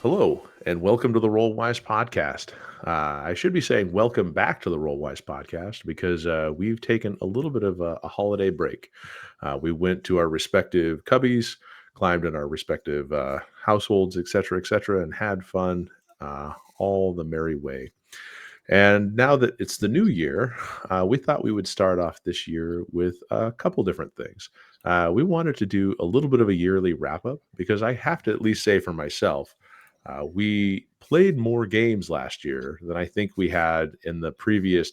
Hello, and welcome to the Rollwise podcast. I should be saying welcome back to the Rollwise podcast because we've taken a little bit of a holiday break. We went to our respective cubbies, climbed in our respective households, et cetera, and had fun all the merry way. And now that it's the new year, we thought we would start off this year with a couple different things. We wanted to do a little bit of a yearly wrap up because I have to at least say for myself, we played more games last year than I think we had in the previous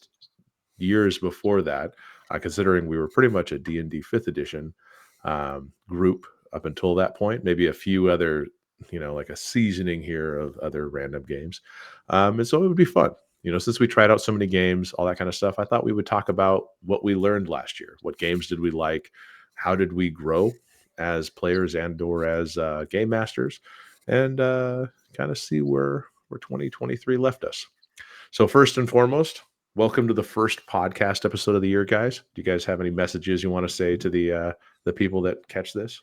years before that, considering we were pretty much a D&D 5th edition group up until that point, maybe a few other, like a seasoning here of other random games. And so it would be fun. Since we tried out so many games, all that kind of stuff, I thought we would talk about what we learned last year. What games did we like? How did we grow as players and or as game masters? And kind of see where 2023 left us. So first and foremost, welcome to the first podcast episode of the year, guys. Do you guys have any messages you want to say to the people that catch this?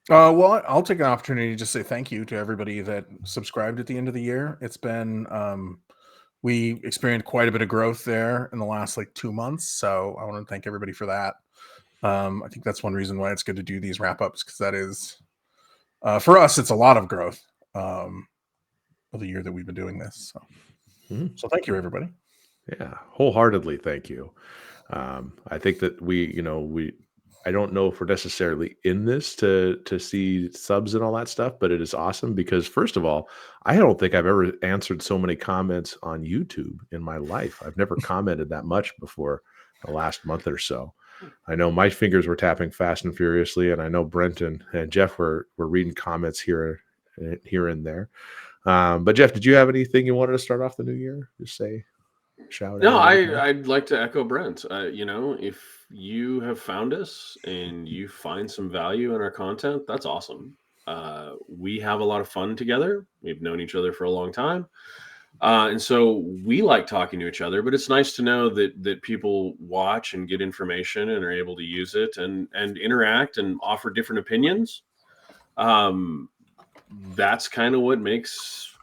Well, I'll take an opportunity to just say thank you to everybody that subscribed at the end of the year. It's been we experienced quite a bit of growth there in the last 2 months, so I want to thank everybody for that. I think that's one reason why it's good to do these wrap ups, because that is for us, it's a lot of growth of the year that we've been doing this. So thank you, everybody. Yeah, wholeheartedly thank you. I think that I don't know if we're necessarily in this to see subs and all that stuff, but it is awesome because first of all, I don't think I've ever answered so many comments on YouTube in my life. I've never commented that much before the last month or so. I know my fingers were tapping fast and furiously, and I know Brent and Jeff were reading comments here and there. But Jeff, did you have anything you wanted to start off the new year? Just say, shout No, out. I'd like to echo Brent. If you have found us and you find some value in our content, that's awesome. We have a lot of fun together. We've known each other for a long time. And so we like talking to each other, but it's nice to know that people watch and get information and are able to use it and interact and offer different opinions. That's kind of what makes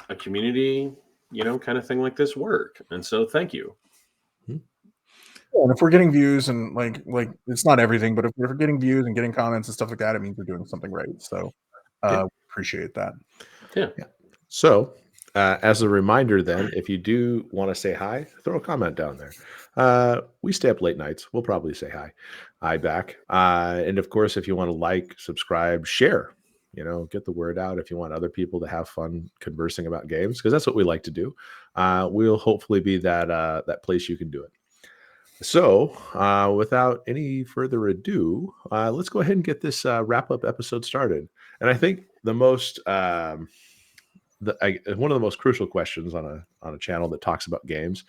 a community, kind of thing like this work. And so thank you. And if we're getting views and like it's not everything, but if we're getting views and getting comments and stuff like that, it means we're doing something right. So appreciate that. Yeah. So as a reminder then, if you do want to say hi, throw a comment down there. We stay up late nights. We'll probably say hi back. And of course, if you want to like, subscribe, share, get the word out. If you want other people to have fun conversing about games, because that's what we like to do, we'll hopefully be that place you can do it. So without any further ado, let's go ahead and get this wrap-up episode started. And I think the most one of the most crucial questions on a channel that talks about games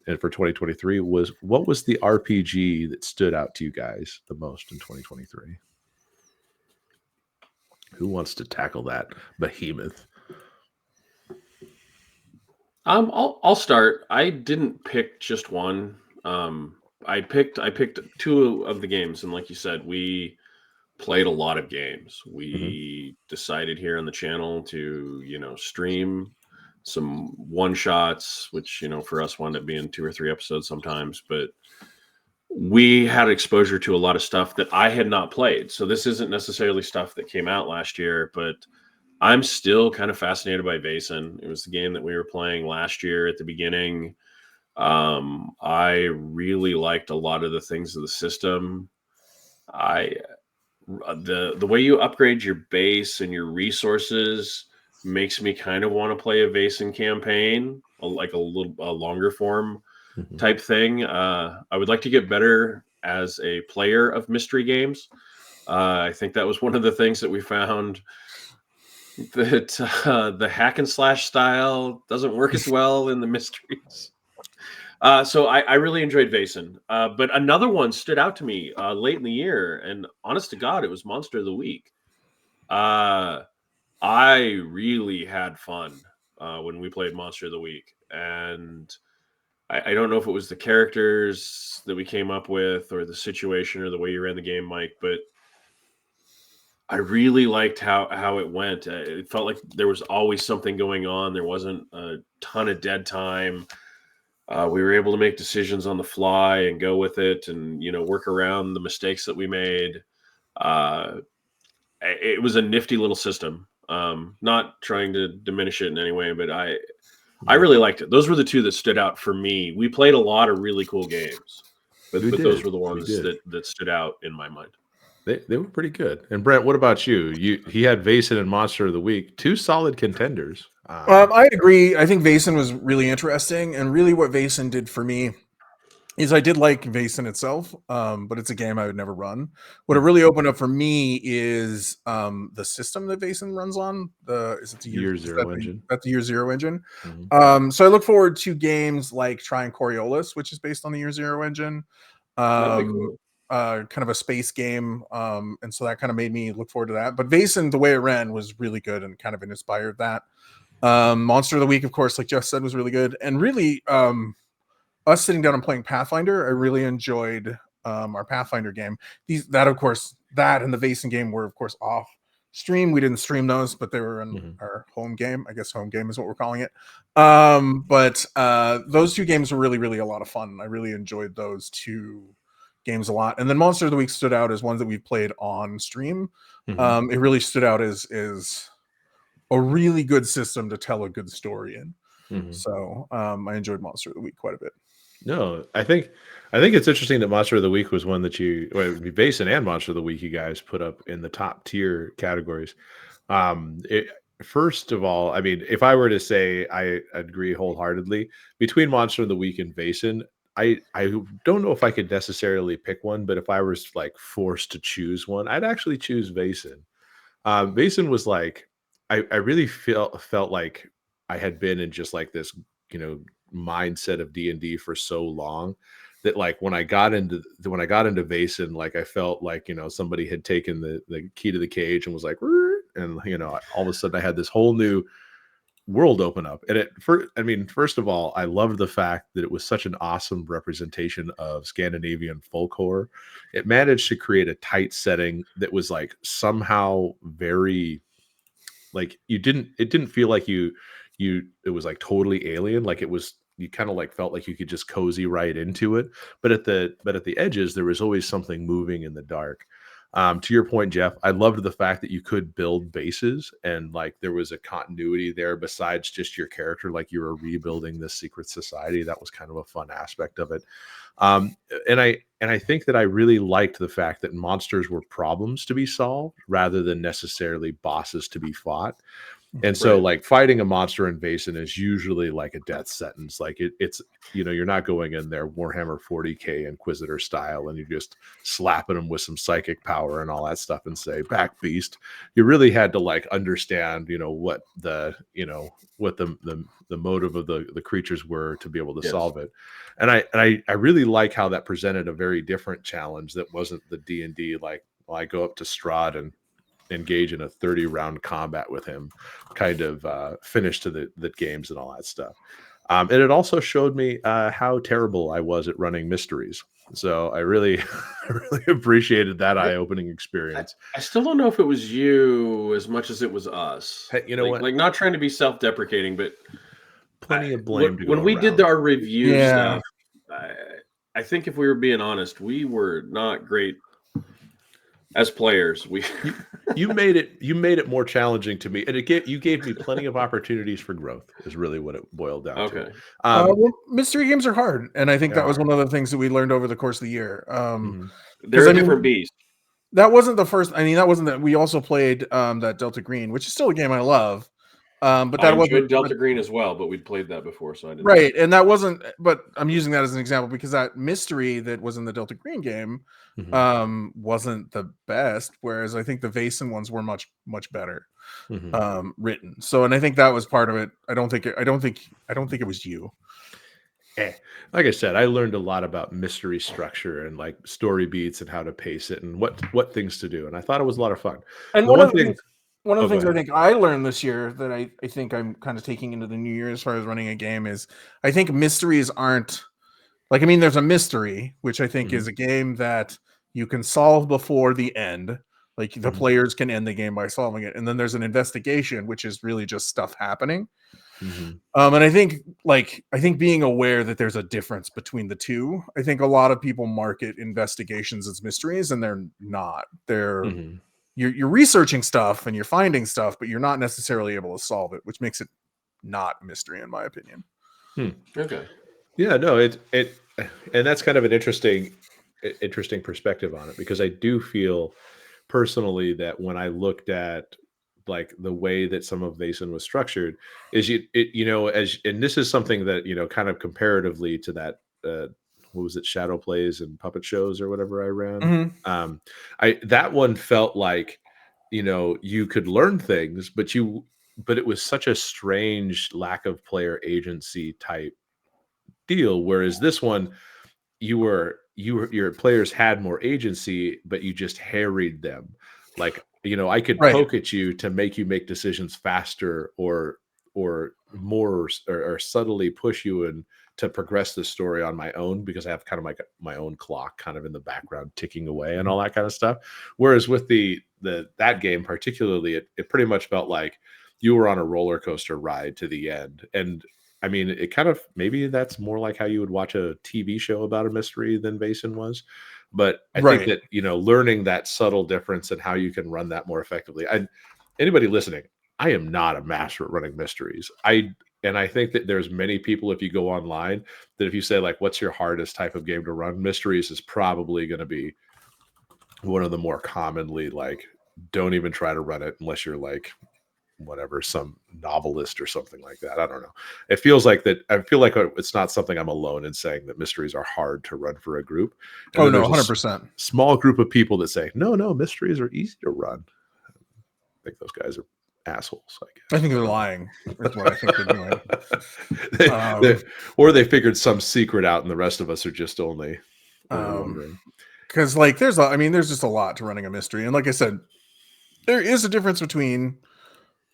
and for 2023 was, what was the RPG that stood out to you guys the most in 2023? Who wants to tackle that behemoth? I'll start. I didn't pick just one. I picked two of the games, and like you said, we played a lot of games. We decided here on the channel to stream some one shots, which for us wound up being 2 or 3 episodes sometimes, but we had exposure to a lot of stuff that I had not played. So this isn't necessarily stuff that came out last year, but I'm still kind of fascinated by Vaesen. It was the game that we were playing last year at the beginning. I really liked a lot of the things of the system. The way you upgrade your base and your resources makes me kind of want to play a Vaesen campaign, like a longer form type thing. I would like to get better as a player of mystery games. I think that was one of the things that we found, that the hack and slash style doesn't work as well in the mysteries. So I really enjoyed Vaesen. But another one stood out to me late in the year, and honest to God, it was Monster of the Week. I really had fun when we played Monster of the Week, and I don't know if it was the characters that we came up with or the situation or the way you ran the game, Mike, but I really liked how it went. It felt like there was always something going on. There wasn't a ton of dead time. We were able to make decisions on the fly and go with it, and work around the mistakes that we made. Uh, it was a nifty little system. Not trying to diminish it in any way, but I really liked it. Those were the two that stood out for me. We played a lot of really cool games, but those were the ones that stood out in my mind. They were pretty good. And Brent, what about you? He had Vaesen and Monster of the Week, two solid contenders. I agree. I think Vaesen was really interesting, and really what Vaesen did for me is I did like Vaesen itself, but it's a game I would never run. What it really opened up for me is the system that Vaesen runs on. Is it the Year Zero engine? That's the Year Zero engine. Mhm. So I look forward to games like Try and Coriolis, which is based on the Year Zero engine. That'd be cool. Kind of a space game, and so that kind of made me look forward to that. But Vaesen, the way it ran was really good and kind of inspired that. Monster of the Week, of course, like Jeff said, was really good, and really us sitting down and playing Pathfinder, I really enjoyed our Pathfinder game. That and the Vaesen game were of course off stream. We didn't stream those, but they were in our home game. I guess home game is what we're calling it. But those two games were really, really a lot of fun. I really enjoyed those two games a lot. And then Monster of the Week stood out as ones that we've played on stream. It really stood out as a really good system to tell a good story in. So I enjoyed Monster of the Week quite a bit. No, I think it's interesting that Monster of the Week was one that Vaesen and Monster of the Week you guys put up in the top tier categories. First of all, I mean, if I were to say I agree wholeheartedly between Monster of the Week and Vaesen, I don't know if I could necessarily pick one, but if I was like forced to choose one, I'd actually choose Vaesen. Vaesen was like I really felt like I had been in just like this, mindset of D&D for so long that like when I got into Vaesen, like I felt like, somebody had taken the key to the cage and was like, "Rrr," and all of a sudden I had this whole new world open up. And first of all, I loved the fact that it was such an awesome representation of Scandinavian folk horror. It managed to create a tight setting that was like somehow very like it didn't feel like it was like totally alien. Like it was, you kind of like felt like you could just cozy right into it. But at the edges, there was always something moving in the dark. To your point, Jeff, I loved the fact that you could build bases and like there was a continuity there besides just your character, like you were rebuilding this secret society. That was kind of a fun aspect of it. And I think that I really liked the fact that monsters were problems to be solved rather than necessarily bosses to be fought. And so Right. like fighting a monster in Vaesen is usually like a death sentence. Like it's you're not going in there Warhammer 40K Inquisitor style and you're just slapping them with some psychic power and all that stuff and say back beast. You really had to like understand, what the motive of the creatures were to be able to Yes. solve it. And I really like how that presented a very different challenge that wasn't the D&D like, well, I go up to Strahd and engage in a 30-round combat with him kind of finish to the games and all that stuff. And it also showed me how terrible I was at running mysteries. So I really, I really appreciated that eye-opening experience. I still don't know if it was you as much as it was us. Hey, you know what? Like not trying to be self-deprecating, but Plenty of blame to go when we did around. our review Yeah. stuff, I think if we were being honest, we were not great as players. You made it more challenging to me, and you gave me plenty of opportunities for growth. Is really what it boiled down Okay. to. Well, mystery games are hard, and I think They that was are. one of the things that we learned over the course of the year. They're I a mean, different beast. That wasn't the first. I mean, that wasn't that. We also played that Delta Green, which is still a game I love. But I that wasn't enjoyed Delta Green as well, but we'd played that before, so I didn't. right, and that wasn't. But I'm using that as an example because that mystery that was in the Delta Green game wasn't the best. Whereas I think the Vaesen ones were much better written. So, and I think that was part of it. I don't think it was you. Like I said, I learned a lot about mystery structure and like story beats and how to pace it and what things to do. And I thought it was a lot of fun. And The one of the Oh, things go I ahead. think I learned this year that I think I'm kind of taking into the new year as far as running a game is I think mysteries aren't like, I mean, there's a mystery, which I think is a game that you can solve before the end. Like the players can end the game by solving it. And then there's an investigation, which is really just stuff happening. And I think being aware that there's a difference between the two. I think a lot of people market investigations as mysteries, and they're not. They're you're researching stuff and you're finding stuff, but you're not necessarily able to solve it, which makes it not a mystery, in my opinion. Okay. Yeah, no, it and that's kind of an interesting perspective on it, because I do feel personally that when I looked at like the way that some of Vaesen was structured, is and this is something that kind of comparatively to that what was it, shadow plays and puppet shows or whatever I ran. I that one felt like you could learn things, but it was such a strange lack of player agency type deal. Whereas this one, your players had more agency, but you just harried them. Like, I could poke at you to make you make decisions faster, or more, or subtly push you in to progress the story on my own, because I have kind of like my own clock kind of in the background ticking away and all that kind of stuff. Whereas with that game particularly, it pretty much felt like you were on a roller coaster ride to the end. And I mean, it kind of, maybe that's more like how you would watch a TV show about a mystery than Vaesen was. But I think that, learning that subtle difference and how you can run that more effectively. Anybody listening, I am not a master at running mysteries. And I think that there's many people, if you go online, that if you say like, what's your hardest type of game to run, mysteries is probably going to be one of the more commonly, like, don't even try to run it unless you're like, whatever, some novelist or something like that. I don't know. It feels like that. I feel like it's not something I'm alone in saying, that mysteries are hard to run for a group. And Oh no, there's 100%. Small group of people that say, no, mysteries are easy to run. I think those guys are assholes, I guess. I think they're lying. That's what I think they're doing. Or they figured some secret out, and the rest of us are just only wondering. Because like there's just a lot to running a mystery. And like I said, there is a difference between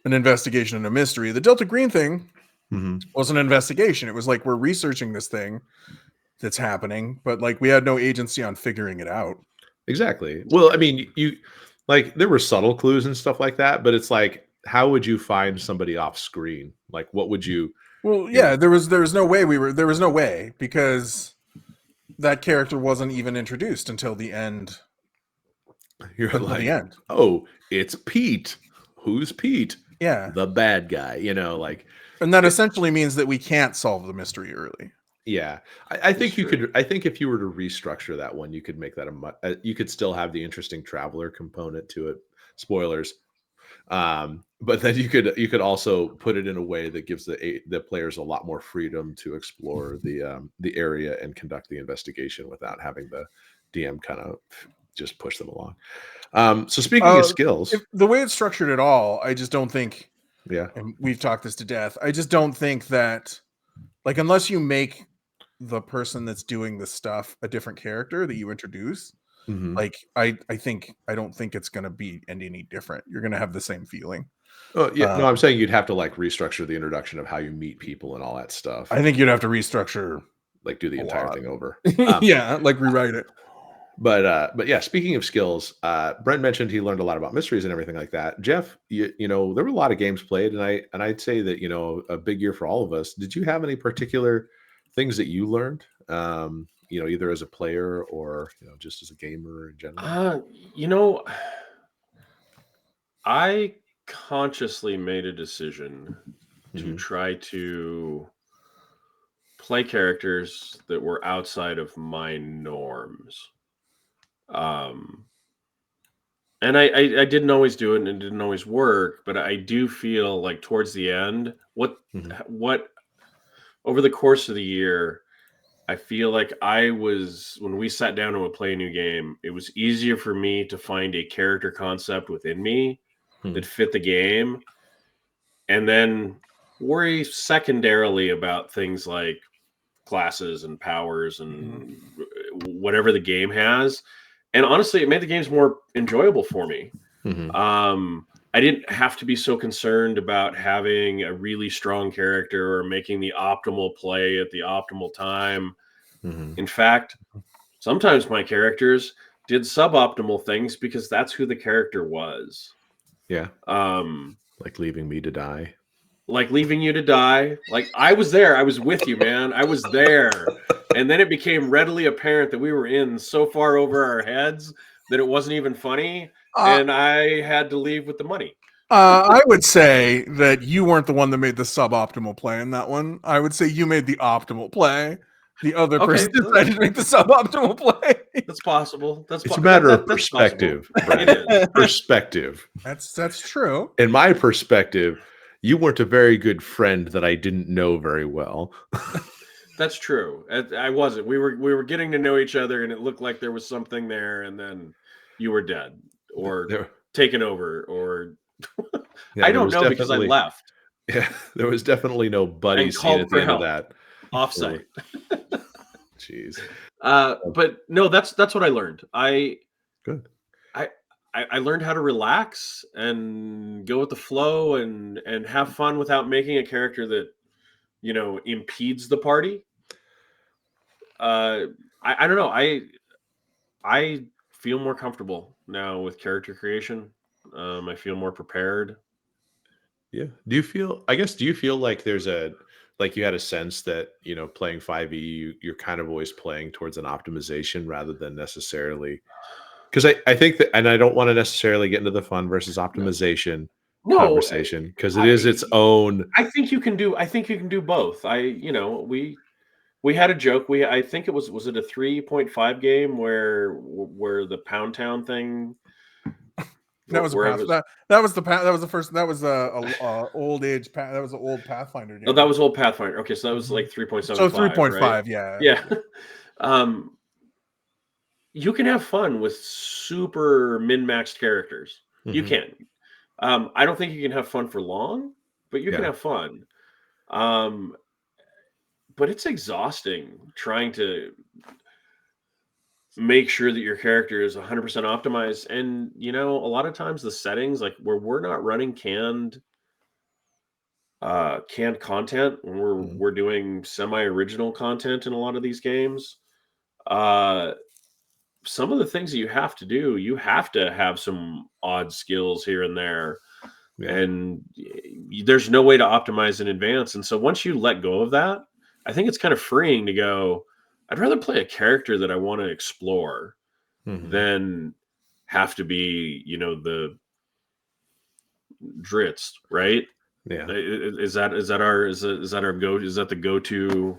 an investigation and a mystery. The Delta Green thing was an investigation. It was like, we're researching this thing that's happening, but like we had no agency on figuring it out. Exactly. Well, I mean, there were subtle clues and stuff like that, but it's like, how would you find somebody off screen? Like, what would you? Well, yeah, there was no way, because that character wasn't even introduced until the end. You're like, oh, it's Pete. Who's Pete? Yeah, the bad guy. And that essentially means that we can't solve the mystery early. Yeah, I think you could. I think if you were to restructure that one, you could make that you could still have the interesting traveler component to it. Spoilers. But then you could also put it in a way that gives the players a lot more freedom to explore the area and conduct the investigation without having the DM kind of just push them along. So speaking of skills, the way it's structured at all, I just don't think. Yeah, and we've talked this to death. I just don't think that, like, unless you make the person that's doing the stuff a different character that you introduce, like I don't think it's going to be any different. You're going to have the same feeling. Oh yeah, no, I'm saying you'd have to like restructure the introduction of how you meet people and all that stuff. I think you'd have to restructure, like do the entire thing over. Yeah, like rewrite it. But yeah, speaking of skills, Brent mentioned he learned a lot about mysteries and everything like that. Jeff, you know, there were a lot of games played, and I'd say that, you know, a big year for all of us. Did you have any particular things that you learned? You know, either as a player or, you know, just as a gamer in general? You know, I consciously made a decision to try to play characters that were outside of my norms. And I didn't always do it, and it didn't always work, but I do feel like towards the end, what over the course of the year, I feel like when we sat down and would play a new game, it was easier for me to find a character concept within me that fit the game, and then worry secondarily about things like classes and powers and whatever the game has. And honestly, it made the games more enjoyable for me. I didn't have to be so concerned about having a really strong character or making the optimal play at the optimal time. In fact, sometimes my characters did suboptimal things because that's who the character was. Yeah. Um, Like leaving me to die. like leaving you to die. Like I was there. I was with you, man. I was there. And then it became readily apparent that we were in so far over our heads that it wasn't even funny. And I had to leave with the money. I would say that you weren't the one that made the suboptimal play in that one. I would say you made the optimal play. The other person decided to make the suboptimal play. That's possible. It's a matter of that's perspective. It is. Perspective. That's true. In my perspective, you weren't a very good friend that I didn't know very well. That's true. I wasn't. We were getting to know each other, and it looked like there was something there, and then you were dead or taken over, or yeah, I don't know because I left. Yeah, there was definitely no buddy scene at the end of that. Offsite. Jeez. But no, that's what I learned. Good. I learned how to relax and go with the flow and have fun without making a character that, you know, impedes the party. I don't know. I feel more comfortable now with character creation. I feel more prepared. Yeah. Do you feel like there's like you had a sense that, you know, playing 5e, you're kind of always playing towards an optimization rather than necessarily, because I think that, and I don't want to necessarily get into the fun versus optimization conversation, because it is its own. I think you can do both. We had a joke. I think it was it a 3.5 game where the Pound Town thing. That was the first. That was a old age. That was an old Pathfinder game. Oh, that was old Pathfinder. Okay, so that was like 3.75. So 3.5, right? yeah. You can have fun with super min-maxed characters. Mm-hmm. You can. I don't think you can have fun for long, but you can have fun. But it's exhausting trying to make sure that your character is 100% optimized. And, you know, a lot of times the settings, like where we're not running canned content, when we're doing semi-original content in a lot of these games, some of the things that you have to do, you have to have some odd skills here and there. Yeah. And there's no way to optimize in advance. And so once you let go of that, I think it's kind of freeing to go, I'd rather play a character that I want to explore than have to be, you know, the Dritz, right? Yeah. Is that the go-to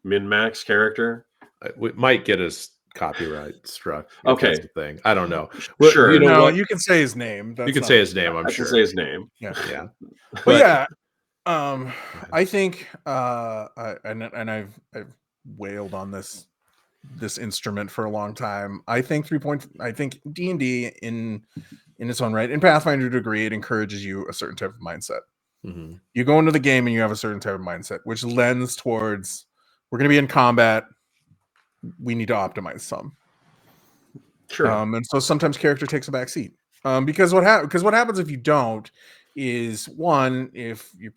min-max character? It might get us copyright struck. Okay. That's the thing. I don't know. Sure. You know, you can say his name. You can say his name, I'm sure. I can say his name. Yeah. Yeah. But yeah, I think and I've wailed on this instrument for a long time. I think D&D in its own right, in Pathfinder degree, it encourages you a certain type of mindset. You go into the game and you have a certain type of mindset, which lends towards, we're going to be in combat, we need to optimize some. Sure. And so sometimes character takes a back seat. Because what happens if you don't is, one, if you're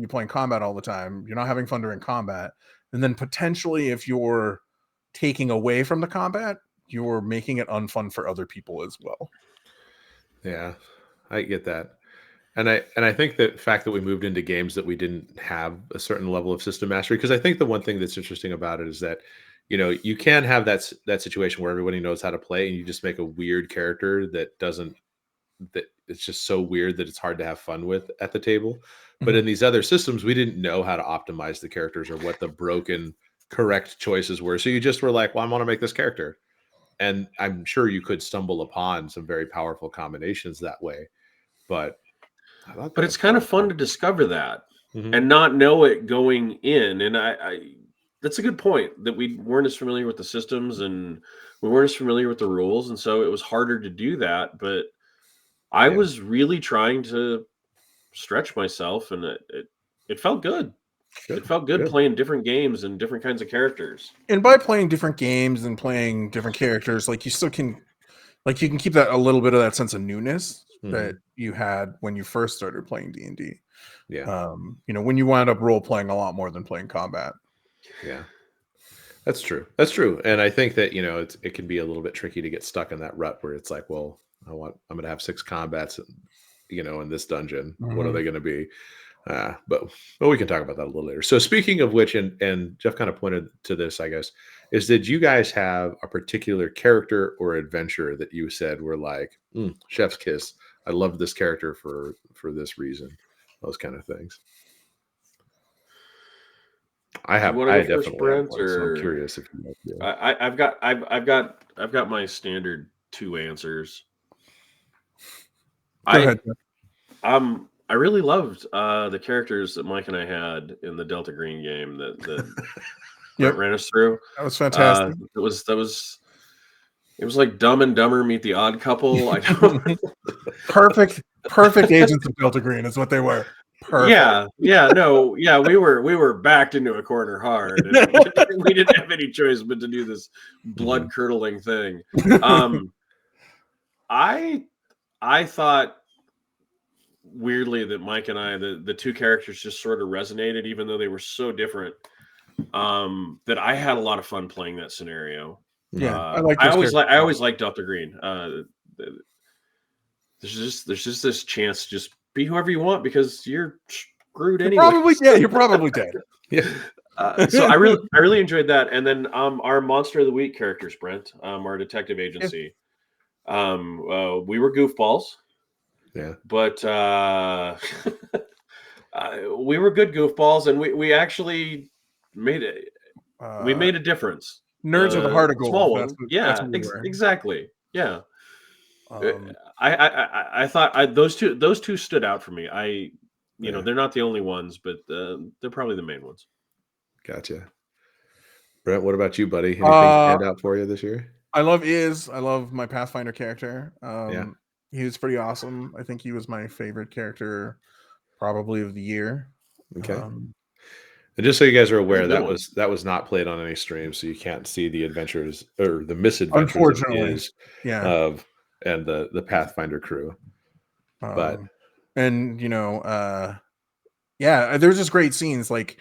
playing combat all the time, you're not having fun during combat, and then potentially if you're taking away from the combat, you're making it unfun for other people as well. Yeah, I get that. And I think the fact that we moved into games that we didn't have a certain level of system mastery, because I think the one thing that's interesting about it is that, you know, you can have that situation where everybody knows how to play and you just make a weird character that it's just so weird that it's hard to have fun with at the table. But in these other systems, we didn't know how to optimize the characters or what the broken correct choices were. So you just were like, well, I want to make this character. And I'm sure you could stumble upon some very powerful combinations that way. But it's kind of fun to discover that and not know it going in. And I that's a good point, that we weren't as familiar with the systems and we weren't as familiar with the rules. And so it was harder to do that. But I was really trying to stretch myself, and it felt good. It felt good playing different games and different kinds of characters. And by playing different games and playing different characters, like you still can, like you can keep that a little bit of that sense of newness that you had when you first started playing D&D. Yeah. You know, when you wound up role playing a lot more than playing combat. Yeah. That's true. That's true. And I think that, it can be a little bit tricky to get stuck in that rut where it's like, well, I'm going to have 6 combats, in this dungeon. What are Mhm. they going to be? But we can talk about that a little later. So speaking of which, and Jeff kind of pointed to this, I guess, is did you guys have a particular character or adventure that you said were like, chef's kiss? I loved this character for this reason. Those kind of things. Do you want to I go first, definitely have Brent, one, so I'm or curious if you like to. I've got my standard 2 answers. Go I ahead. I really loved the characters that Mike and I had in the Delta Green game that Brent Yep, ran us through. that was fantastic. It was like Dumb and Dumber meet the Odd Couple. I don't. Perfect agents of Delta Green is what they were. Perfect. Yeah, we were backed into a corner hard, and we didn't have any choice but to do this blood curdling thing. I thought weirdly that Mike and I, the 2 characters just sort of resonated, even though they were so different. That I had a lot of fun playing that scenario. Yeah, I like those characters. I always like Delta Green. There's just this chance to just be whoever you want because you're screwed anyway. You're probably dead. Yeah. So I really enjoyed that. And then our Monster of the Week characters, Brent, our detective agency. We were goofballs. Yeah. But we were good goofballs, and we actually made it. We made a difference. Nerds with a heart of gold. Small one. That's what we were. Exactly. Yeah. I thought those two stood out for me. They're not the only ones, but they're probably the main ones. Gotcha. Brent, what about you, buddy? Anything stand out for you this year? I love my Pathfinder character. Yeah. He was pretty awesome. I think he was my favorite character probably of the year. Okay. And just so you guys are aware, that was not played on any stream, so you can't see the adventures or the misadventures of and the Pathfinder crew. But and there's just great scenes. Like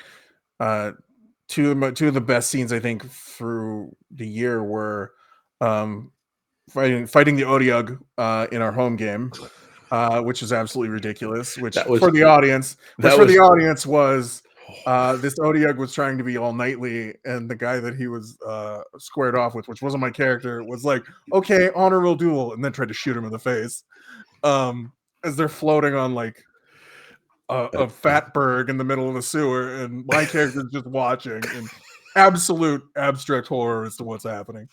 two of the best scenes I think through the year were fighting the Odiug in our home game, which is absolutely ridiculous. Which for the audience was this Odiug was trying to be all knightly, and the guy that he was squared off with, which wasn't my character, was like, okay, honorable duel, and then tried to shoot him in the face as they're floating on like a fatberg in the middle of the sewer, and my character's just watching in absolute abstract horror as to what's happening.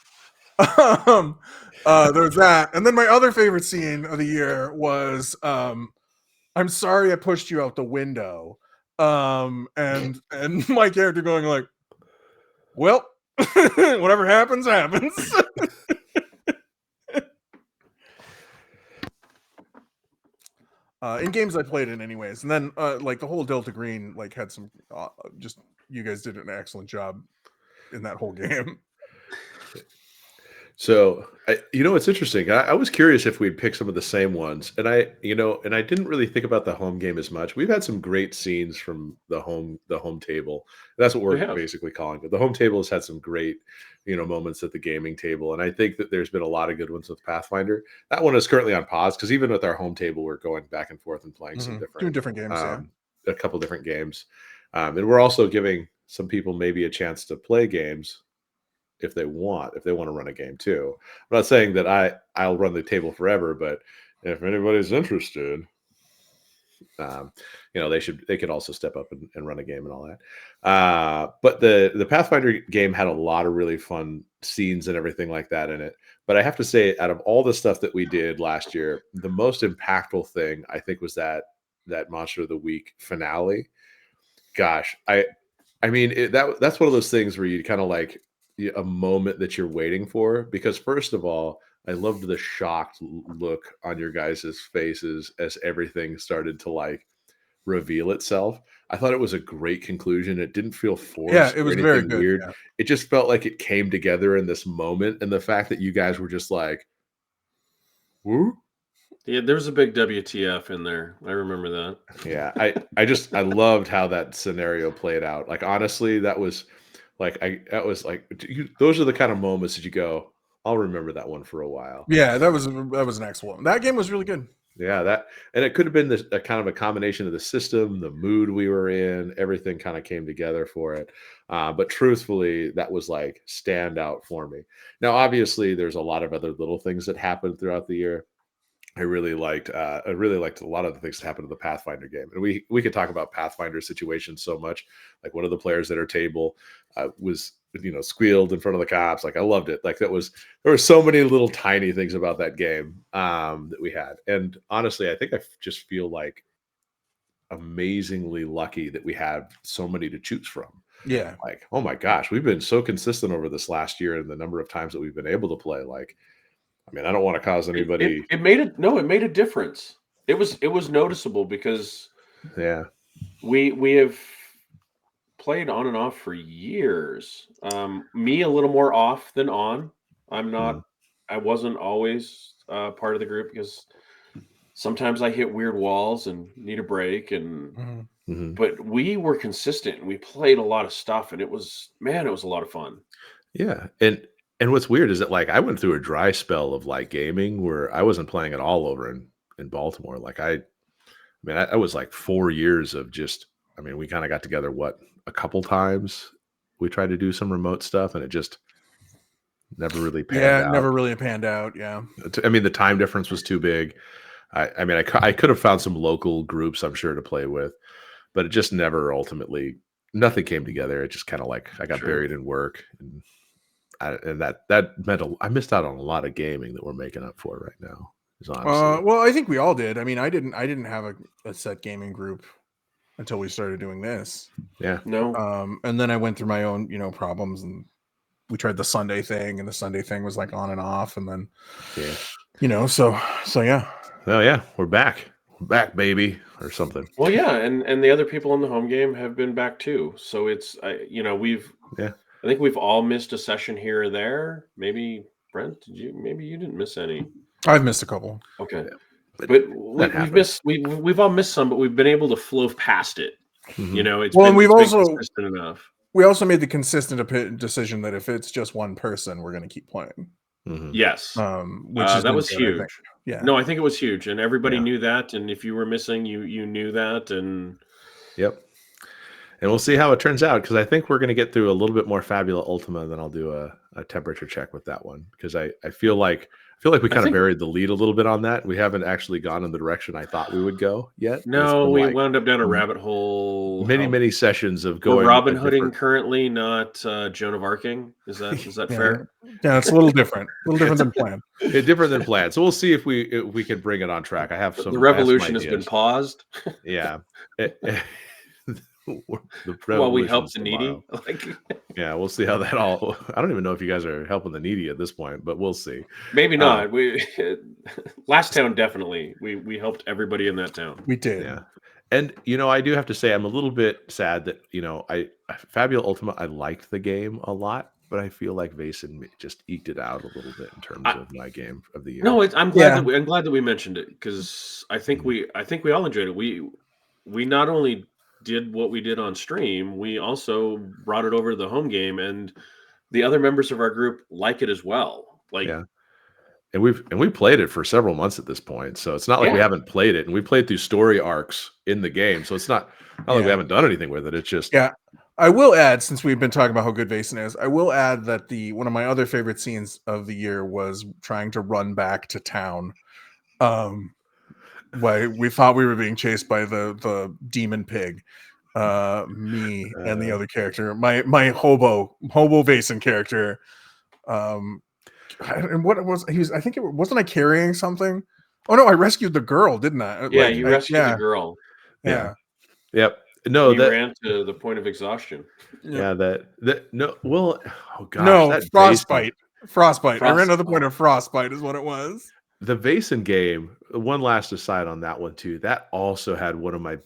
There's that, and then my other favorite scene of the year was I'm sorry I pushed you out the window, and my character going like, well, whatever happens in games I played in anyways. And then like the whole Delta Green like had some just you guys did an excellent job in that whole game. So it's interesting. I was curious if we'd pick some of the same ones, and I didn't really think about the home game as much. We've had some great scenes from the home table. That's what we're basically calling it. The home table has had some great, moments at the gaming table, and I think that there's been a lot of good ones with Pathfinder. That one is currently on pause because even with our home table, we're going back and forth and playing some different games, a couple different games, and we're also giving some people maybe a chance to play games if they want to run a game too. I'm not saying that I'll run the table forever, but if anybody's interested, they could also step up and run a game and all that. But the Pathfinder game had a lot of really fun scenes and everything like that in it. But I have to say, out of all the stuff that we did last year, the most impactful thing I think was that Monster of the Week finale. Gosh, I mean that's one of those things where you kind of like a moment that you're waiting for, because first of all, I loved the shocked look on your guys' faces as everything started to like reveal itself. I thought it was a great conclusion. It didn't feel forced it was or anything very good, weird. yeah. It just felt like it came together in this moment, and the fact that you guys were just like, woo. Yeah, there was a big WTF in there. I remember that. Yeah, I loved how that scenario played out. Like honestly, that was Like that was like those are the kind of moments that you go, I'll remember that one for a while. Yeah, that was an excellent one. That game was really good. Yeah, that and it could have been this a kind of a combination of the system, the mood we were in, everything kind of came together for it. But truthfully, that was like standout for me. Now, obviously, there's a lot of other little things that happened throughout the year. I really liked a lot of the things that happened in the Pathfinder game, and we could talk about Pathfinder situations so much. Like one of the players at our table was squealed in front of the cops. Like I loved it. Like there were so many little tiny things about that game that we had, and honestly, I think just feel like amazingly lucky that we have so many to choose from. Yeah. Like, oh my gosh, we've been so consistent over this last year and the number of times that we've been able to play. Like, I mean, I don't want to cause anybody. It made it no, it made a difference. It was noticeable because Yeah. we have played on and off for years. Me a little more off than on. Mhm. I wasn't always part of the group because sometimes I hit weird walls and need a break and Mhm. Mhm. but we were consistent and we played a lot of stuff and it was man, it was a lot of fun. Yeah, and what's weird is that, like, I went through a dry spell of, like, gaming where I wasn't playing at all over in Baltimore. Like, I was, like, 4 years of just I mean, we kinda got together, what, a couple times? We tried to do some remote stuff, and it just never really panned Yeah, it out. never really panned out. Yeah. I mean, the time difference was too big. I mean, I could have found some local groups, I'm sure, to play with, but it just never ultimately nothing came together. It just kinda, like, I got Sure. buried in work, and that meant I missed out on a lot of gaming that we're making up for right now, is honestly. Well, I think we all did. I mean, I didn't have a set gaming group until we started doing this. Yeah. No. And then I went through my own, problems, and we tried the Sunday thing, and the Sunday thing was like on and off, and then, Yeah. so yeah. Oh, yeah, we're back. We're back, baby, or something. Well, yeah, and the other people in the home game have been back too. So it's Yeah. I think we've all missed a session here or there. Maybe Brent, maybe you didn't miss any. I've missed a couple. Okay. Yeah. But But that happens. we've all missed some, but we've been able to flow past it. Mhm. Well, and It's been consistent enough. we also made the consistent decision that if it's just one person, we're going to keep playing. Mhm. Yes. Which has That been was good, I think. huge. Yeah. No, I think it was huge, and everybody Yeah. knew that. And if you were missing, you knew that. And Yep. And we'll see how it turns out because I think we're gonna get through a little bit more Fabula Ultima, and then I'll do a temperature check with that one because I feel like we I kinda think buried the lead a little bit on that. We haven't actually gone in the direction I thought we would go yet, and it's no, been, we like, wound up down a rabbit hole. many, many sessions of We're going a Robin Hooding different. currently, not Joan of Arcing. Is that Yeah. fair? Yeah, it's a little different. A little different It's than planned. different than planned. So we'll see if we can bring it on track. The I have some revolution has been ideas. paused Yeah. The while we help revolution's the tomorrow. needy. Like Yeah, we'll see how that all I don't even know if you guys are helping the needy at this point, but we'll see. maybe Uh, not. We last town definitely. We helped everybody in that town. We did. yeah. And I do have to say I'm a little bit sad that, Fabula Ultima, I liked the game a lot, but I feel like Vaesen just eked it out a little bit in terms I, of my game of the year. no, Yeah. I'm glad that we mentioned it because Mhm. I think we all enjoyed it. We not only did what we did on stream, we also brought it over to the home game, and the other members of our group like it as well. Like, Yeah. And we played it for several months at this point, so it's not like we yeah, haven't played it, and we played through story arcs in the game, so it's not like we Yeah. haven't done anything with it. It's just Yeah. I will add, since we've been talking about how good Vaesen is, I will add that one of my other favorite scenes of the year was trying to run back to town. Why we thought we were being chased by the demon pig. Me and the uh, other character, my hobo Vaesen character. Um, and what it was he was I think it wasn't I carrying something. Oh no, I rescued the girl, didn't I? yeah. Like You mhm, rescued the yeah, girl. yeah, yeah, yep. No, We that ran to the point of exhaustion. yeah. yeah, that no, well, oh gosh, No, that Vaesen, frostbite. Frostbite. I ran Frost. to the point of frostbite is what it was. the Vaesen game, one last aside on that one too, that also had one of my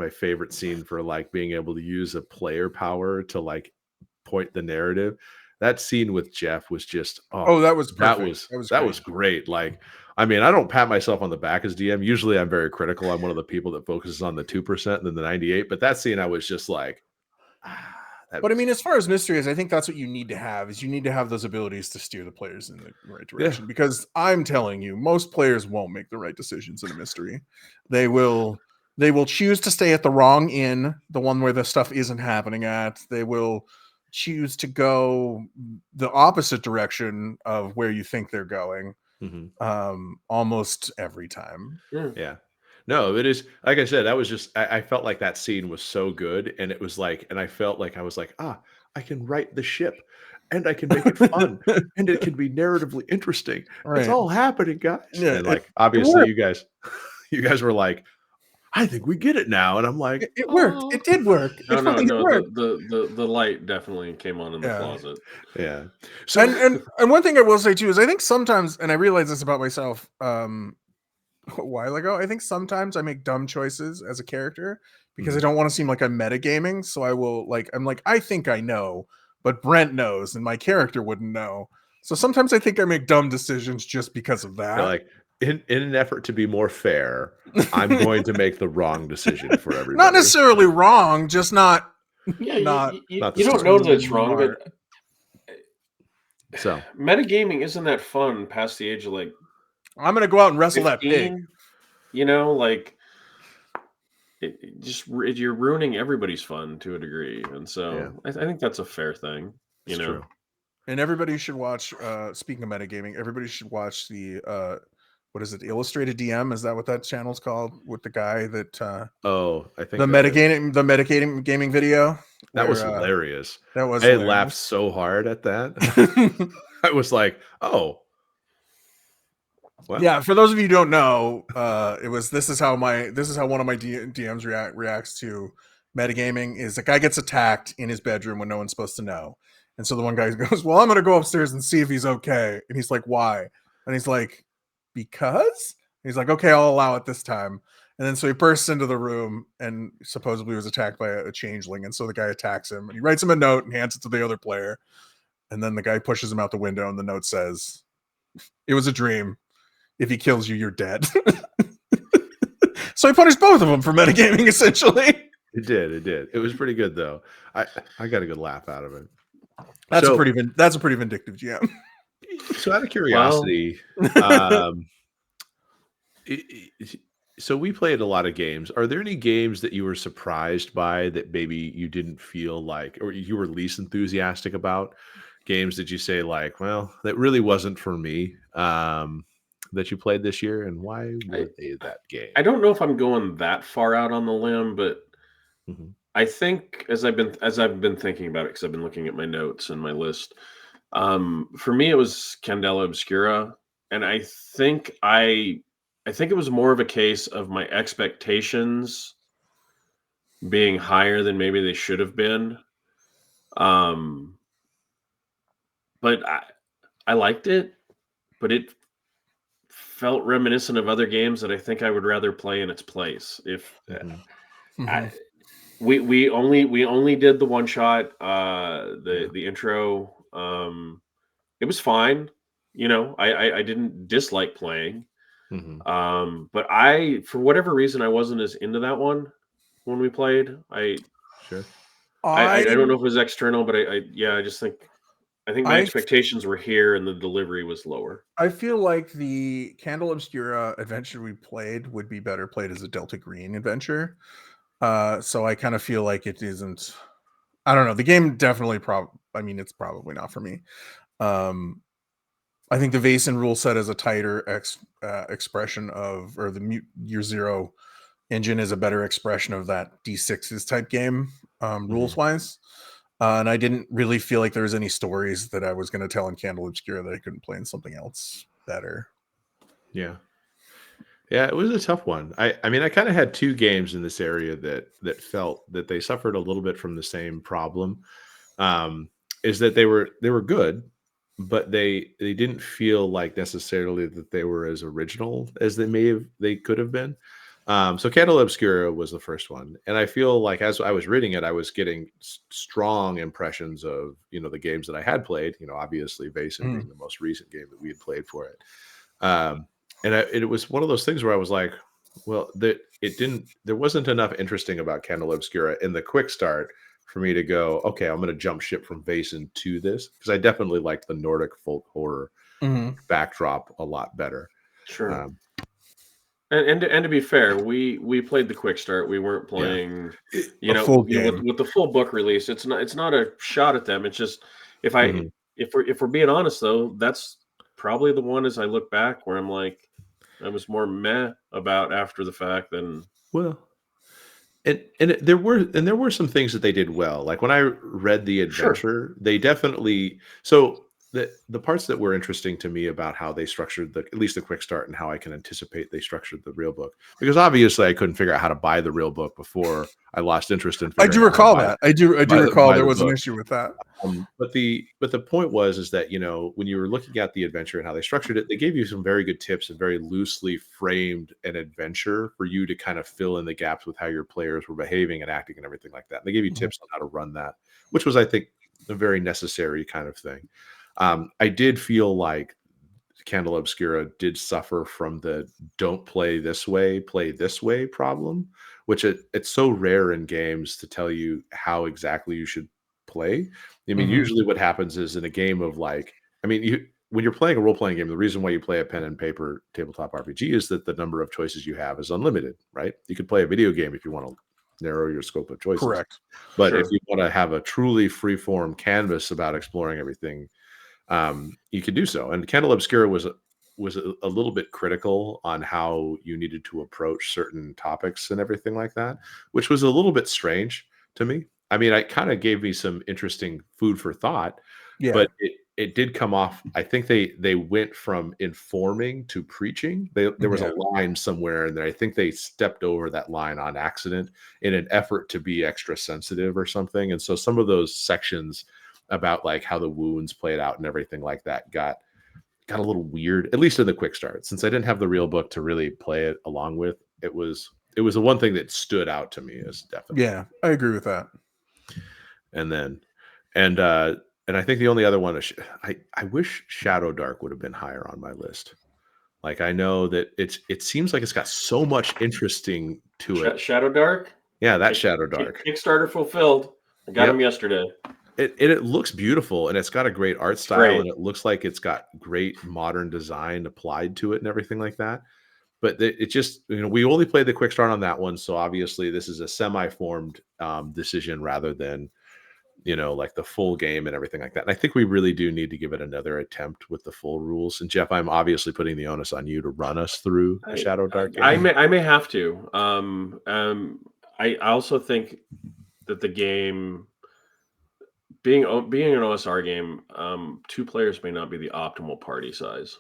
favorite scene for, like, being able to use a player power to, like, point the narrative. That scene with Jeff was just, Oh, that was that perfect. was That was that great. was great. Like, I mean, I don't pat myself on the back as DM. Usually I'm very critical. I'm one of the people that focuses on the 2% and then the 98, but that scene I was just like, ah, But I mean, as far as mysteries, I think that's what you need to have. Is you need to have those abilities to steer the players in the right direction. Because I'm telling you, most players won't make the right decisions in a mystery. They will choose to stay at the wrong inn, the one where the stuff isn't happening at. They will choose to go the opposite direction of where you think they're going. Almost every time. Yeah. No, it is, like I said, that was just, I felt like that scene was so good. And it was like, and I felt like I was like, I can write the ship and I can make it fun and it can be narratively interesting. It's Right. all happening, guys. Yeah, And like, it obviously worked. you guys were like, I think we get it now. And I'm like, It worked. It did work. No, It no, fucking no. worked. The light definitely came on in the Yeah. closet. Yeah. So and one thing I will say too is I think sometimes, and I realize this about myself a while ago, I think sometimes I make dumb choices as a character because I don't want to seem like I'm metagaming. So I will I'm like, I think I know, but Brent knows and my character wouldn't know. So sometimes I think I make dumb decisions just because of that. you're like, in an effort to be more fair, I'm going to make the wrong decision for everybody. Not necessarily wrong, just not. Yeah, not you not the don't smart. know that it's wrong, Smart. but So metagaming isn't that fun past the age of like I'm gonna go out and wrestle that 15. pig. You know, like you're ruining everybody's fun to a degree, and so I think that's a fair thing. You know, true. And everybody should watch. Speaking of metagaming, everybody should watch the what is it? Illustrated DM? Is that what that channel's called? With the guy that I think the metagaming gaming video. that was where, hilarious. That was I hilarious. laughed so hard at that. I was like, oh. Well. Yeah, for those of you who don't know, this is how one of my DMs reacts to metagaming. Is the guy gets attacked in his bedroom when no one's supposed to know, and so the one guy goes, "Well, I'm gonna go upstairs and see if he's okay." And he's like, "Why?" And he's like, "Because." And he's like, "Okay, I'll allow it this time." And then so he bursts into the room and supposedly was attacked by a changeling, and so the guy attacks him and he writes him a note and hands it to the other player, and then the guy pushes him out the window and the note says, "It was a dream. If he kills you, you're dead." So he punished both of them for metagaming, essentially. It did. It was pretty good though. I got a good laugh out of it. That's a pretty vindictive GM. So out of curiosity, so we played a lot of games. Are there any games that you were surprised by that maybe you didn't feel like, or you were least enthusiastic about? Games that you say like, well, that really wasn't for me. That you played this year, and why were they that game? I don't know if I'm going that far out on the limb, but I think as I've been thinking about it, because I've been looking at my notes and my list. For me, it was Candela Obscura, and I think it was more of a case of my expectations being higher than maybe they should have been. But I liked it, but it felt reminiscent of other games that I think I would rather play in its place. If we only did the one shot, the intro. It was fine. You know, I didn't dislike playing. But for whatever reason, I wasn't as into that one when we played. I don't know if it was external, but I just think my expectations were here and the delivery was lower. I feel like the Candle Obscura adventure we played would be better played as a Delta Green adventure. So I kind of feel like it isn't. I don't know. The game definitely it's probably not for me. I think the Vaesen rule set is a tighter expression of, or the Year Zero engine is a better expression of that D6s type game, rules wise. And I didn't really feel like there was any stories that I was going to tell in Candle Obscura that I couldn't play in something else better. Yeah, it was a tough one. I mean, I kind of had two games in this area that felt that they suffered a little bit from the same problem. Is that they were good, but they didn't feel like necessarily that they were as original as they could have been. So Candle Obscura was the first one, and I feel like as I was reading it, I was getting strong impressions of the games that I had played. Obviously Vaesen being the most recent game that we had played for it, and it was one of those things where I was like, well, there wasn't enough interesting about Candle Obscura in the quick start for me to go, okay, I'm going to jump ship from Vaesen to this, because I definitely liked the Nordic folk horror backdrop a lot better. Sure. And to be fair, we played the quick start. We weren't playing, full game. with the full book release. It's not a shot at them. It's just if we're being honest though, that's probably the one as I look back where I'm like, I was more meh about after the fact than well. There were some things that they did well. Like when I read the adventure, they definitely, so the parts that were interesting to me about how they structured at least the quick start, and how I can anticipate they structured the real book, because obviously I couldn't figure out how to buy the real book before I lost interest in I figuring do out how to recall buy that. I do recall there was an issue with that. But the point was that, when you were looking at the adventure and how they structured it, they gave you some very good tips and very loosely framed an adventure for you to kind of fill in the gaps with how your players were behaving and acting and everything like that. And they gave you tips on how to run that, which was, I think, a very necessary kind of thing. I did feel like Candle Obscura did suffer from the don't play this way problem, which it's so rare in games to tell you how exactly you should play. I mean, usually what happens is, in a game of when you're playing a role-playing game, the reason why you play a pen and paper tabletop RPG is that the number of choices you have is unlimited, right? You could play a video game if you want to narrow your scope of choices. Correct. But if you want to have a truly free-form canvas about exploring everything, you could do so. And Candle Obscura was a little bit critical on how you needed to approach certain topics and everything like that, which was a little bit strange to me. I mean, it kind of gave me some interesting food for thought, but it did come off. I think they went from informing to preaching. There was a line somewhere in there. I think they stepped over that line on accident in an effort to be extra sensitive or something. And so some of those sections about like how the wounds played out and everything like that got a little weird, at least in the quick start. Since I didn't have the real book to really play it along with, it was the one thing that stood out to me as definitely. Yeah, I agree with that. And then, and I think the only other one is, I wish Shadow Dark would have been higher on my list. Like, I know that it seems like it's got so much interesting to it. Shadow Dark? Yeah, that Shadow Dark. Kickstarter fulfilled. I got him yesterday. It looks beautiful, and it's got a great art style, and it looks like it's got great modern design applied to it and everything like that. But it just, we only played the quick start on that one, so obviously this is a semi-formed decision rather than, like the full game and everything like that. And I think we really do need to give it another attempt with the full rules. And Jeff, I'm obviously putting the onus on you to run us through a Shadow Dark game. I may have to. I also think that the game, being an OSR game, 2 players may not be the optimal party size.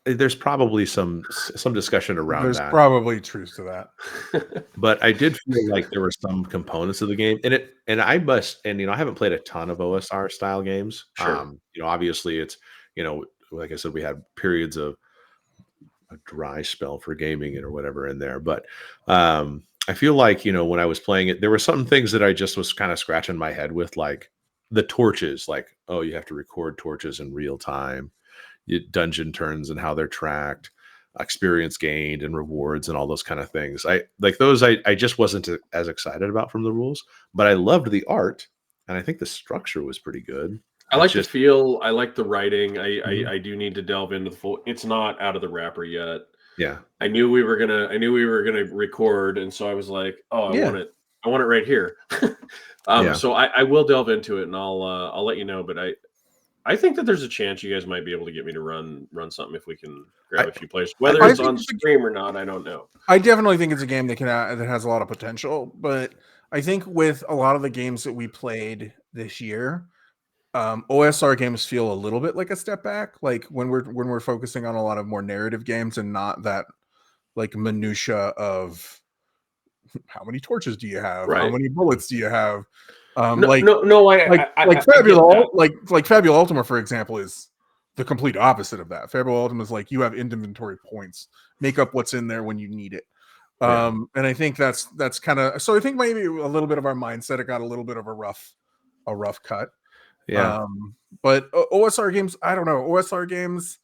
There's probably some discussion around that. There's probably truth to that. But I did feel like there were some components of the game, and I haven't played a ton of OSR style games. Sure. Obviously it's, like I said, we had periods of a dry spell for gaming or whatever in there. But I feel like, when I was playing it, there were some things that I just was kind of scratching my head with, like the torches, like, oh, you have to record torches in real time, dungeon turns and how they're tracked, experience gained and rewards and all those kind of things. I just wasn't as excited about from the rules, but I loved the art, and I think the structure was pretty good. I like the feel. I like the writing. I do need to delve into the full. It's not out of the wrapper yet. Yeah. I knew we were gonna record, and so I was like, oh, I want it right here. So I will delve into it, and I'll let you know. But I think that there's a chance you guys might be able to get me to run something if we can grab a few players. Whether it's on stream or not, I don't know. I definitely think it's a game that has a lot of potential, but I think with a lot of the games that we played this year, OSR games feel a little bit like a step back. Like when we're focusing on a lot of more narrative games and not that like minutia of how many torches do you have, how many bullets do you have. Fabula Ultima, for example, is the complete opposite of that. Fabula Ultima is like, you have inventory points, make up what's in there when you need it. And I think that's kind of, so I think maybe a little bit of our mindset, it got a little bit of a rough cut. Yeah. But OSR games, I don't know. OSR games,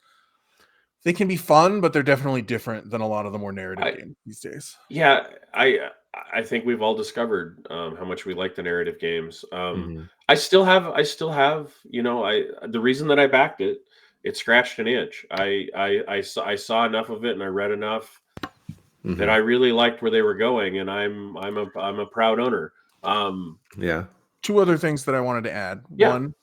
they can be fun, but they're definitely different than a lot of the more narrative games these days. Yeah, I think we've all discovered how much we like the narrative games. Mhm. I still have, you know, the reason that I backed it, it scratched an itch. I saw enough of it and I read enough that I Mhm. really liked where they were going, and I'm a proud owner. Yeah. Two other things that I wanted to add. Yeah, One,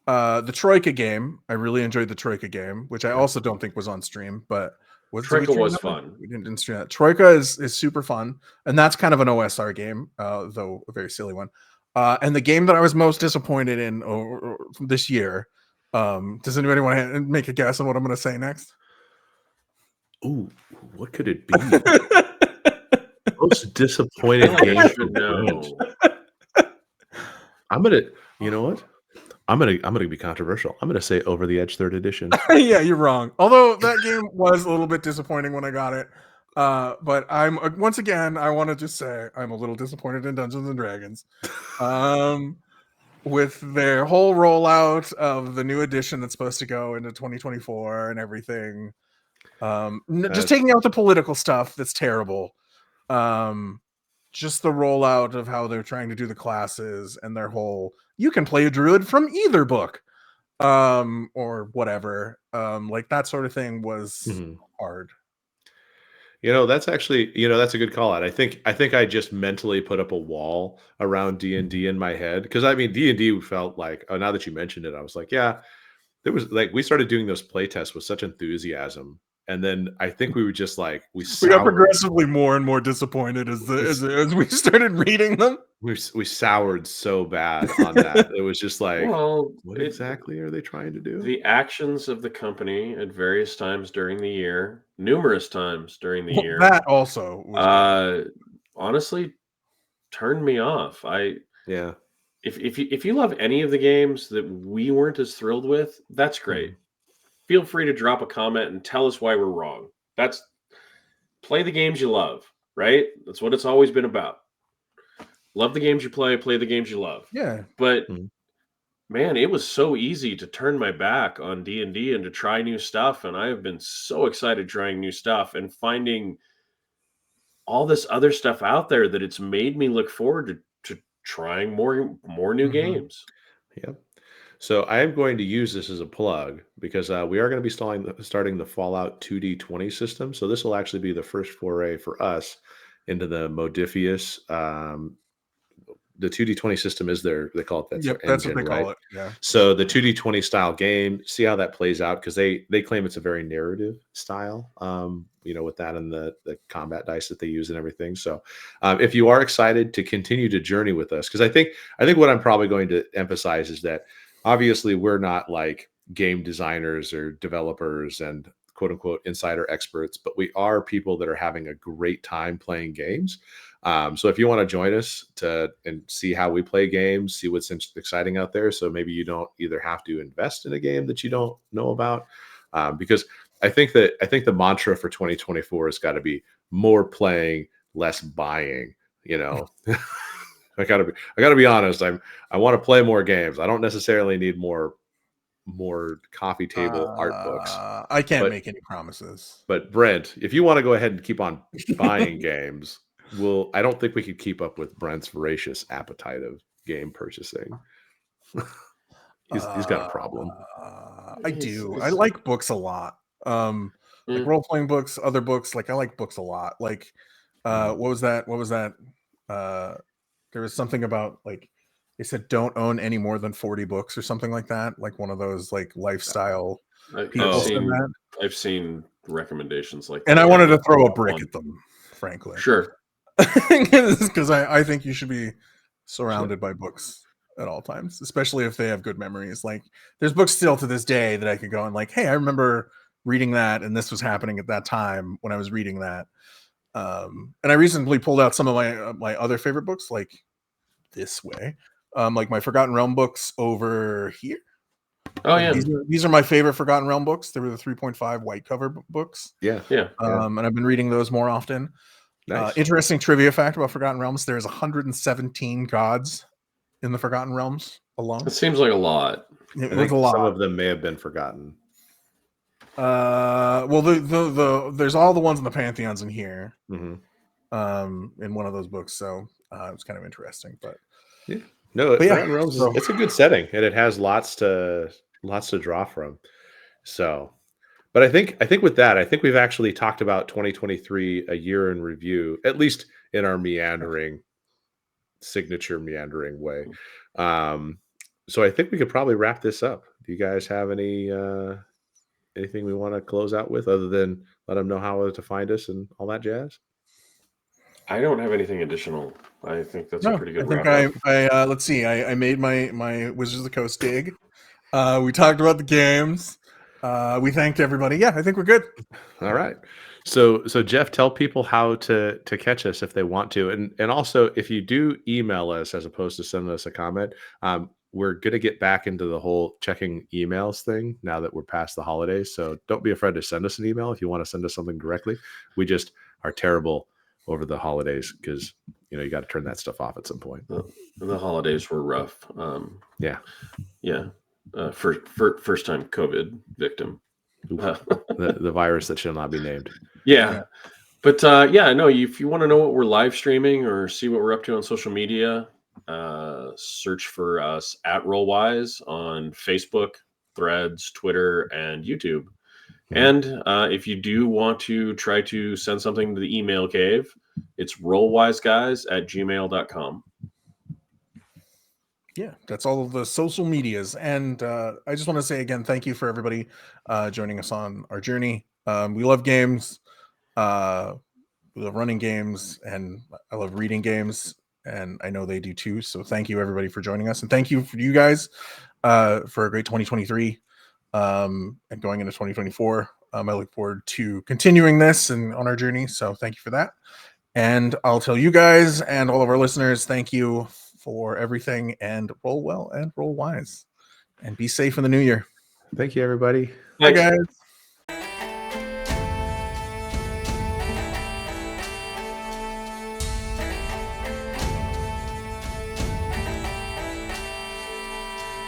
the Troika game. I really enjoyed the Troika game, which I Yeah. also don't think was on stream, but did we Troika stream was that one? fun. We didn't stream that. Troika is super fun, and that's kind of an OSR game, though a very silly one. And the game that I was most disappointed in this year. Does anybody want to make a guess on what I'm going to say next? Ooh, what could it be? Most I disappointed feel like I game should from Brent. know. I'm gonna you know what? I'm gonna be controversial. I'm gonna say Over the Edge 3rd edition. Yeah, you're wrong. Although that game was a little bit disappointing when I got it. But I'm once again, I want to just say I'm a little disappointed in Dungeons and Dragons. With their whole rollout of the new edition that's supposed to go into 2024 and everything. Just taking out the political stuff that's terrible. Just the rollout of how they're trying to do the classes and their whole you can play a druid from either book. Or whatever. Like that sort of thing was Mhm. hard. That's actually, that's a good call out. I think I just mentally put up a wall around D&D in my head because I mean D&D felt like, oh, now that you mentioned it, I was like, yeah, there was like we started doing those play tests with such enthusiasm, and then I think we were just like we We got soured. progressively more and more disappointed as we started reading them. We soured so bad on that. It was just like, Well, what exactly are they trying to do? the actions of the company at various times during the year, numerous times during the Well, year, that also was bad. honestly turned me off. Yeah. If you love any of the games that we weren't as thrilled with, that's great. Mhm. Feel free to drop a comment and tell us why we're wrong. That's play the games you love, right? That's what it's always been about. Love the games you play the games you love. Yeah. But Mhm. man, it was so easy to turn my back on D&D and to try new stuff, and I have been so excited trying new stuff and finding all this other stuff out there that it's made me look forward to trying more new Mhm. games. Yep. So I am going to use this as a plug because we are going to be starting the Fallout 2D20 system. So this will actually be the first foray for us into the Modifius. The 2D20 system is they call it, that's Yep, their that's what engine, they right? call it. Yeah. So the 2D20 style game, see how that plays out because they claim it's a very narrative style, with that and the combat dice that they use and everything. So if you are excited to continue to journey with us, because I think what I'm probably going to emphasize is that obviously we're not like game designers or developers and quote unquote insider experts, but we are people that are having a great time playing games. So if you want to join us and see how we play games, see what's exciting out there, so maybe you don't either have to invest in a game that you don't know about, because I think the mantra for 2024 has got to be more playing, less buying. You know, I gotta be honest. I want to play more games. I don't necessarily need more coffee table art books, I can't but make any promises. but Brent, if you want to go ahead and keep on buying games, I don't think we could keep up with Brent's voracious appetite of game purchasing. He's got a problem. I It's, do. I it's like books a lot. Like mm, role playing books, other books. Like I like books a lot. Like, Mhm. what was that? What was that? Uh, there was something about like they said don't own any more than 40 books or something like that. Like one of those like lifestyle I've people said Oh, that, I've seen recommendations like and that. I Yeah, wanted to that's throw a not brick one. at them, frankly, Sure. because I think you should be sure. surrounded by books at all times, especially if they have good memories. Like there's books still to this day that I could go and like, hey, I remember reading that, and this was happening at that time when I was reading that. And I recently pulled out some of my other favorite books, like this way, like my Forgotten Realm books over here. Oh Like yeah, these are my favorite Forgotten Realm books. They were the 3.5 white cover books. Yeah. yeah. Yeah. And I've been reading those more often. Nice. Interesting trivia fact about Forgotten Realms: there's 117 gods in the Forgotten Realms It alone. seems like a lot. It I was a think some lot. of them may have been forgotten. Well, there's all the ones in the pantheons in here, Mhm. in one of those books. So it's kind of interesting. But Yeah. No, But yeah, Forgotten Realms is so it's a good setting, and it has lots to draw from. So, but I think with that, I think we've actually talked about 2023 a year in review, at least in our signature meandering way. Um, so I think we could probably wrap this up. Do you guys have anything we want to close out with other than let them know how to find us and all that jazz? I don't have anything additional. I think that's a no, pretty I good think wrap up. let's see. I made my Wizards of the Coast dig. We talked about the games. We thanked everybody. Yeah, I think we're good. All right. So Jeff, tell people how to catch us if they want to, and also if you do email us as opposed to sending us a comment, we're gonna get back into the whole checking emails thing now that we're past the holidays. So don't be afraid to send us an email if you want to send us something directly. We just are terrible over the holidays because you got to turn that stuff off at some point. The holidays were rough. Yeah. Yeah. First time COVID victim. Oof. The virus that shall not be named. Yeah. Yeah. But yeah, no, if you want to know what we're live streaming or see what we're up to on social media, search for us at Rollwise on Facebook, Threads, Twitter, and YouTube. Mhm. And if you do want to try to send something to the email cave, it's rollwiseguys@gmail.com. Yeah, that's all of the social medias. And I just want to say again, thank you for everybody joining us on our journey. We love games. We love running games, and I love reading games, and I know they do too. So thank you everybody for joining us, and thank you for you guys for a great 2023 and going into 2024. I look forward to continuing this and on our journey. So thank you for that. And I'll tell you guys and all of our listeners, thank you for everything, and roll well and roll wise, and be safe in the new year. Thank you, everybody. Bye, Thanks. guys.